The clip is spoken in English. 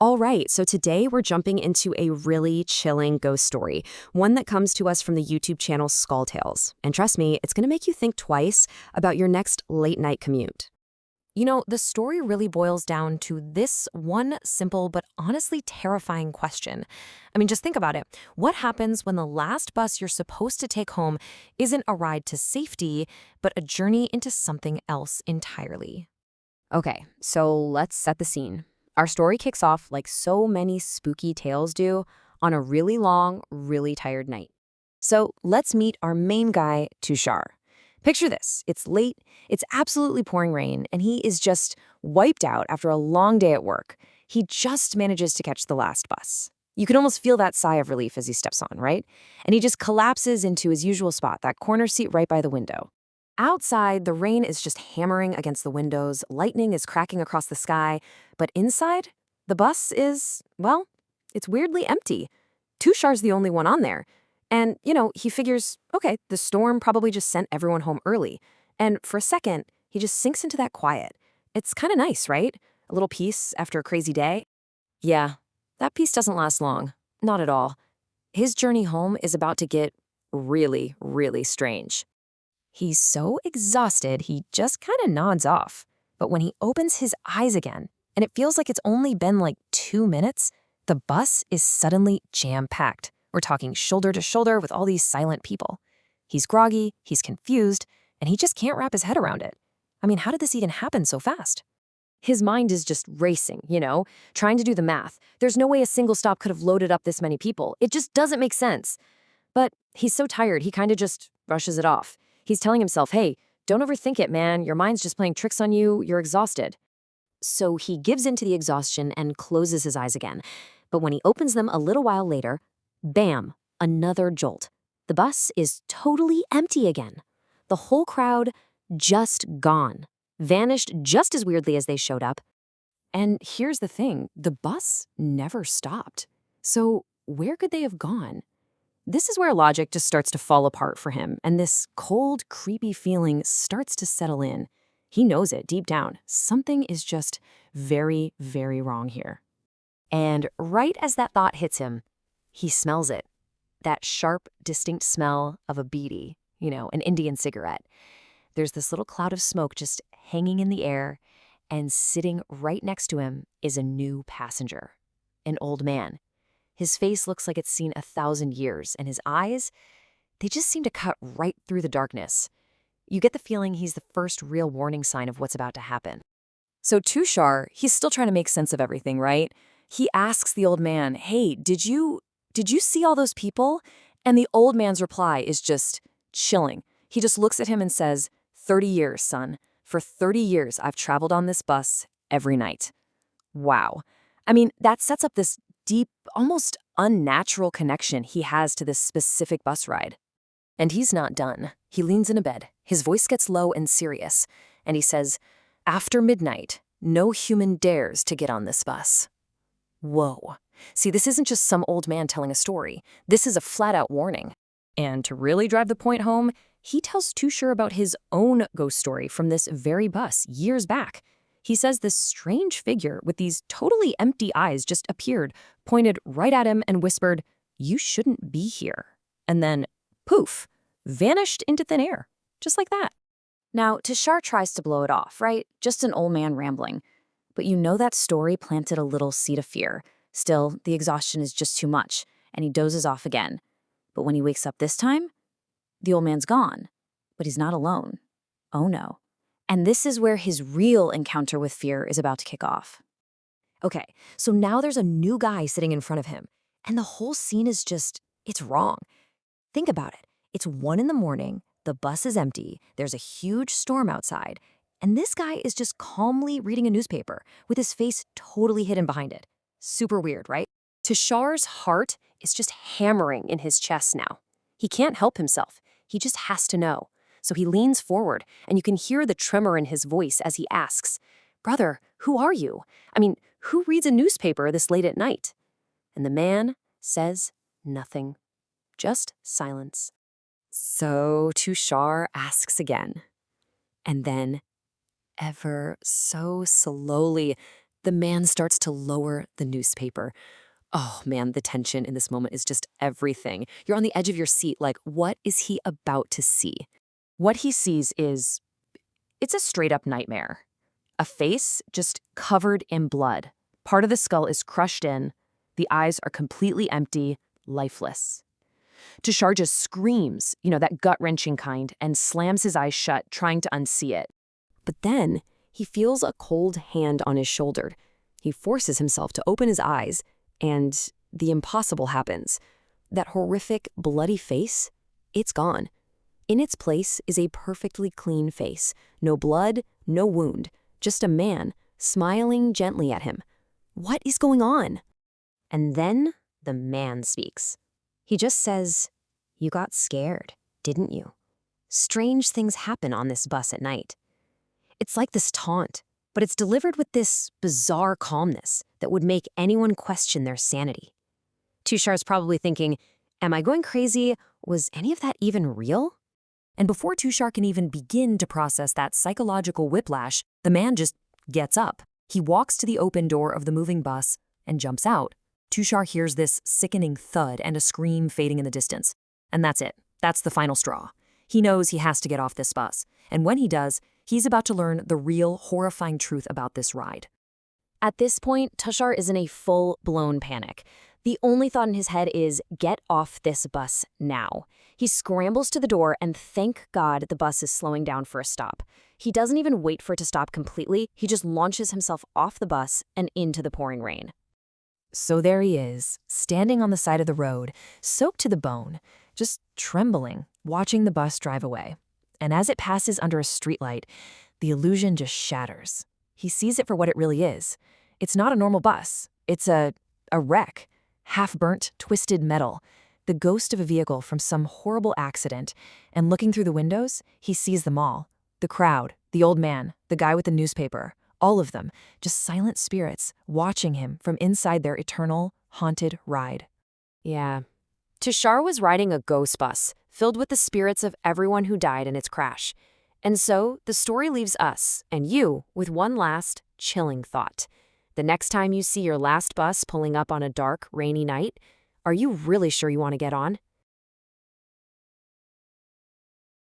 All right, so today we're jumping into a really chilling ghost story, one that comes to us from the YouTube channel Skull Tales. And trust me, it's going to make you think twice about your next late night commute. The story really boils down to this one simple but honestly terrifying question. Just think about it. What happens when the last bus you're supposed to take home isn't a ride to safety, but a journey into something else entirely? Okay, so let's set the scene. Our story kicks off like so many spooky tales do on a really long, really tired night. So let's meet our main guy, Tushar. Picture this. It's late, it's absolutely pouring rain, and he is just wiped out after a long day at work. He just manages to catch the last bus. You can almost feel that sigh of relief as he steps on, right? And he just collapses into his usual spot, that corner seat right by the window. Outside, the rain is just hammering against the windows, lightning is cracking across the sky, but inside, the bus is, well, it's weirdly empty. Tushar's the only one on there. And, he figures, okay, the storm probably just sent everyone home early. And for a second, he just sinks into that quiet. It's kind of nice, right? A little peace after a crazy day. Yeah, that peace doesn't last long. Not at all. His journey home is about to get really, really strange. He's so exhausted, he just kind of nods off. But when he opens his eyes again, and it feels like it's only been like 2 minutes, the bus is suddenly jam-packed. We're talking shoulder to shoulder with all these silent people. He's groggy, he's confused, and he just can't wrap his head around it. How did this even happen so fast? His mind is just racing, trying to do the math. There's no way a single stop could have loaded up this many people. It just doesn't make sense. But he's so tired, he kind of just brushes it off. He's telling himself, hey, don't overthink it, man. Your mind's just playing tricks on you. You're exhausted. So he gives in to the exhaustion and closes his eyes again. But when he opens them a little while later, bam, another jolt. The bus is totally empty again. The whole crowd just gone. Vanished just as weirdly as they showed up. And here's the thing, the bus never stopped. So where could they have gone? This is where logic just starts to fall apart for him, and this cold, creepy feeling starts to settle in. He knows it deep down. Something is just very, very wrong here. And right as that thought hits him, he smells it. That sharp, distinct smell of a beedi, an Indian cigarette. There's this little cloud of smoke just hanging in the air, and sitting right next to him is a new passenger, an old man. His face looks like it's seen 1,000 years, and his eyes, they just seem to cut right through the darkness. You get the feeling he's the first real warning sign of what's about to happen. So Tushar, he's still trying to make sense of everything, right? He asks the old man, hey, did you see all those people? And the old man's reply is just chilling. He just looks at him and says, 30 years, son. For 30 years, I've traveled on this bus every night. Wow. That sets up this deep, almost unnatural connection he has to this specific bus ride. And he's not done. He leans in a bed. His voice gets low and serious, and he says, after midnight, no human dares to get on this bus. Whoa. See, this isn't just some old man telling a story. This is a flat-out warning. And to really drive the point home, he tells Tushar about his own ghost story from this very bus years back. He says this strange figure with these totally empty eyes just appeared, pointed right at him and whispered, you shouldn't be here. And then, poof, vanished into thin air, just like that. Now, Tushar tries to blow it off, right? Just an old man rambling. But that story planted a little seed of fear. Still, the exhaustion is just too much, and he dozes off again. But when he wakes up this time, the old man's gone. But he's not alone. Oh no. And this is where his real encounter with fear is about to kick off. Okay, so now there's a new guy sitting in front of him, and the whole scene is just, it's wrong. Think about it. It's 1 a.m, the bus is empty, there's a huge storm outside, and this guy is just calmly reading a newspaper with his face totally hidden behind it. Super weird, right? Tushar's heart is just hammering in his chest now. He can't help himself. He just has to know. So he leans forward, and you can hear the tremor in his voice as he asks, brother, who are you? Who reads a newspaper this late at night? And the man says nothing, just silence. So Tushar asks again. And then, ever so slowly, The man starts to lower the newspaper. Oh man, the tension in this moment is just everything. You're on the edge of your seat, like, what is he about to see? What he sees is, it's a straight up nightmare. A face just covered in blood. Part of the skull is crushed in. The eyes are completely empty, lifeless. Tushar just screams, that gut-wrenching kind, and slams his eyes shut, trying to unsee it. But then he feels a cold hand on his shoulder. He forces himself to open his eyes, and the impossible happens. That horrific, bloody face, it's gone. In its place is a perfectly clean face. No blood, no wound. Just a man, smiling gently at him. What is going on? And then the man speaks. He just says, "You got scared, didn't you? Strange things happen on this bus at night." It's like this taunt, but it's delivered with this bizarre calmness that would make anyone question their sanity. Tushar's probably thinking, am I going crazy? Was any of that even real? And before Tushar can even begin to process that psychological whiplash, the man just gets up. He walks to the open door of the moving bus and jumps out. Tushar hears this sickening thud and a scream fading in the distance. And that's it. That's the final straw. He knows he has to get off this bus. And when he does, he's about to learn the real, horrifying truth about this ride. At this point, Tushar is in a full-blown panic. The only thought in his head is, get off this bus now. He scrambles to the door, and thank God the bus is slowing down for a stop. He doesn't even wait for it to stop completely. He just launches himself off the bus and into the pouring rain. So there he is, standing on the side of the road, soaked to the bone, just trembling, watching the bus drive away. And as it passes under a streetlight, the illusion just shatters. He sees it for what it really is. It's not a normal bus. It's a wreck. Half-burnt, twisted metal. The ghost of a vehicle from some horrible accident. And looking through the windows, he sees them all. The crowd, the old man, the guy with the newspaper. All of them, just silent spirits, watching him from inside their eternal, haunted ride. Yeah. Tushar was riding a ghost bus, filled with the spirits of everyone who died in its crash. And so, the story leaves us, and you, with one last, chilling thought. The next time you see your last bus pulling up on a dark, rainy night, are you really sure you want to get on?